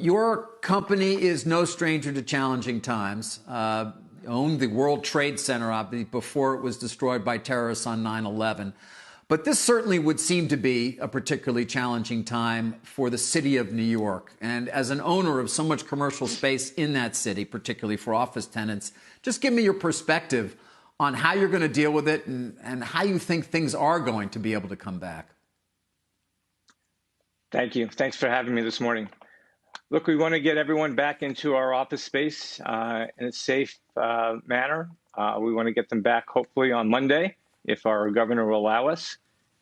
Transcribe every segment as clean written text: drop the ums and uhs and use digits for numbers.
your company is no stranger to challenging times. Owned the World Trade Center before it was destroyed by terrorists on 9/11. But this certainly would seem to be a particularly challenging time for the city of New York. And as an owner of so much commercial space in that city, particularly for office tenants, just give me your perspective on how you're going to deal with it and how you think things are going to be able to come back. Thank you. Thanks for having me this morning. Look, we want to get everyone back into our office space in a safe manner. We want to get them back hopefully on Monday, if our governor will allow us.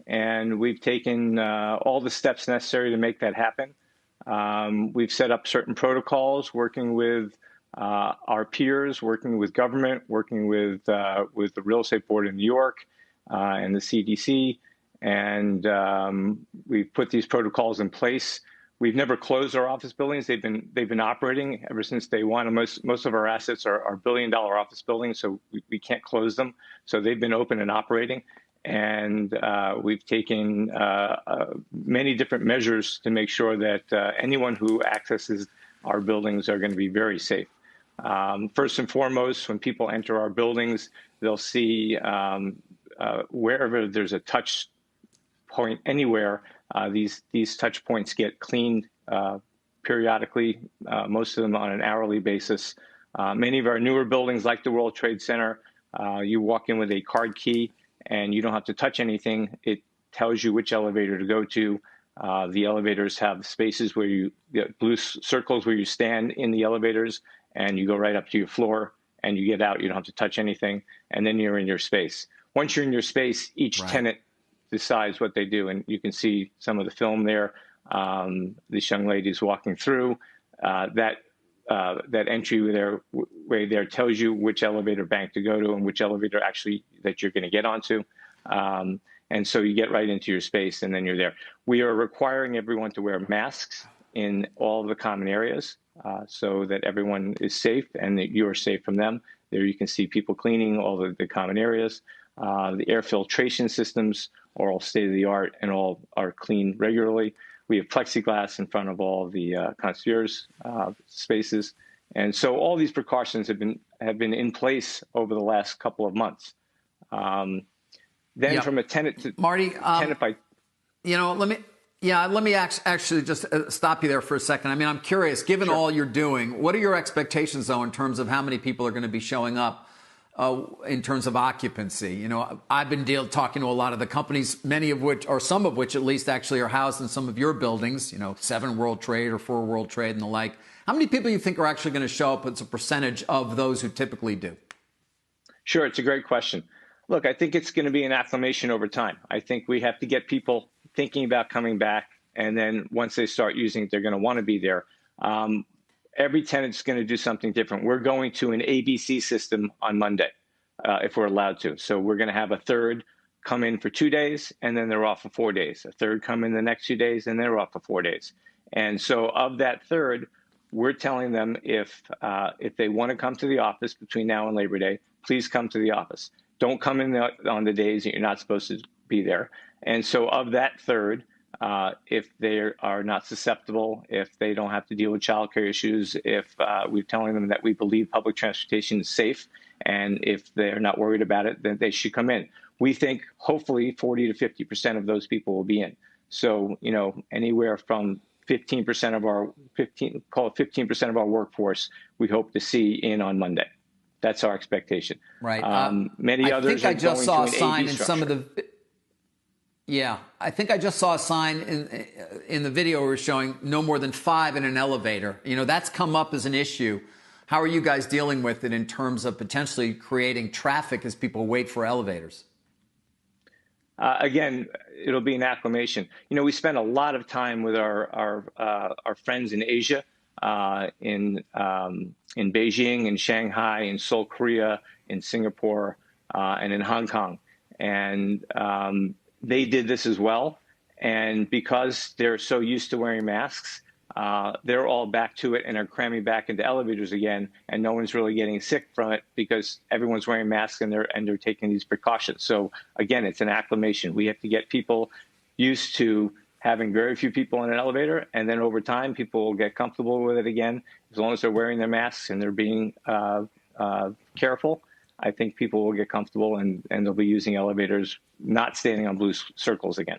And we've taken all the steps necessary to make that happen. We've set up certain protocols, working with our peers, working with government, working with the Real Estate Board in New York and the CDC. And we've put these protocols in place. We've never closed our office buildings. They've been operating ever since day one. And most of our assets are billion-dollar office buildings, so we can't close them. So they've been open and operating. And we've taken many different measures to make sure that anyone who accesses our buildings are going to be very safe. First and foremost, when people enter our buildings, they'll see wherever there's a touch point anywhere, these touch points get cleaned periodically, most of them on an hourly basis. Many of our newer buildings, like the World Trade Center, you walk in with a card key and you don't have to touch anything. It tells you which elevator to go to. The elevators have spaces where you get blue circles where you stand in the elevators, and you go right up to your floor and you get out. You don't have to touch anything, and then you're in your space. Once you're in your space, each tenant decides what they do, and you can see some of the film there. This young lady's walking through that entryway there tells you which elevator bank to go to and which elevator actually that you're going to get onto. And so you get right into your space and then you're there. We are requiring everyone to wear masks in all of the common areas so that everyone is safe and that you are safe from them. There you can see people cleaning all of the common areas. The air filtration systems are all state-of-the-art and all are cleaned regularly. We have plexiglass in front of all the concierge spaces. And so all these precautions have been in place over the last couple of months. Then from a tenant to Marty, tenant by, let me actually just stop you there for a second. I mean, I'm curious, given all you're doing, what are your expectations, though, in terms of how many people are going to be showing up in terms of occupancy? You know, I've been talking to a lot of the companies, many of which, or some of which at least, actually are housed in some of your buildings, 7 World Trade or 4 World Trade and the like. How many people do you think are actually going to show up as a percentage of those who typically do? Sure, it's a great question. Look, I think it's going to be an acclimation over time. I think we have to get people thinking about coming back, and then once they start using it, they're going to want to be there. Every tenant's going to do something different. We're going to an ABC system on Monday, if we're allowed to. So we're going to have a third come in for 2 days, and then they're off for 4 days. A third come in the next 2 days, and they're off for 4 days. And so of that third, we're telling them if they want to come to the office between now and Labor Day, please come to the office. Don't come in on the days that you're not supposed to be there. And so of that third, if they are not susceptible, if they don't have to deal with childcare issues, if we're telling them that we believe public transportation is safe, and if they're not worried about it, then they should come in. We think hopefully 40 to 50% of those people will be in. So, anywhere from 15% of our 15% of our workforce, we hope to see in on Monday. That's our expectation. Right. Many others I think I just saw a sign in structure. some of the. Yeah, I think I just saw a sign in the video we were showing no more than 5 in an elevator. That's come up as an issue. How are you guys dealing with it in terms of potentially creating traffic as people wait for elevators? Again, it'll be an acclimation. We spend a lot of time with our friends in Asia, in Beijing, in Shanghai, in Seoul, Korea, in Singapore, and in Hong Kong. And they did this as well. And because they're so used to wearing masks, they're all back to it and are cramming back into elevators again. And no one's really getting sick from it because everyone's wearing masks and they're taking these precautions. So again, it's an acclimation. We have to get people used to having very few people in an elevator, and then over time, people will get comfortable with it again. As long as they're wearing their masks and they're being careful, I think people will get comfortable and they'll be using elevators, not standing on blue circles again.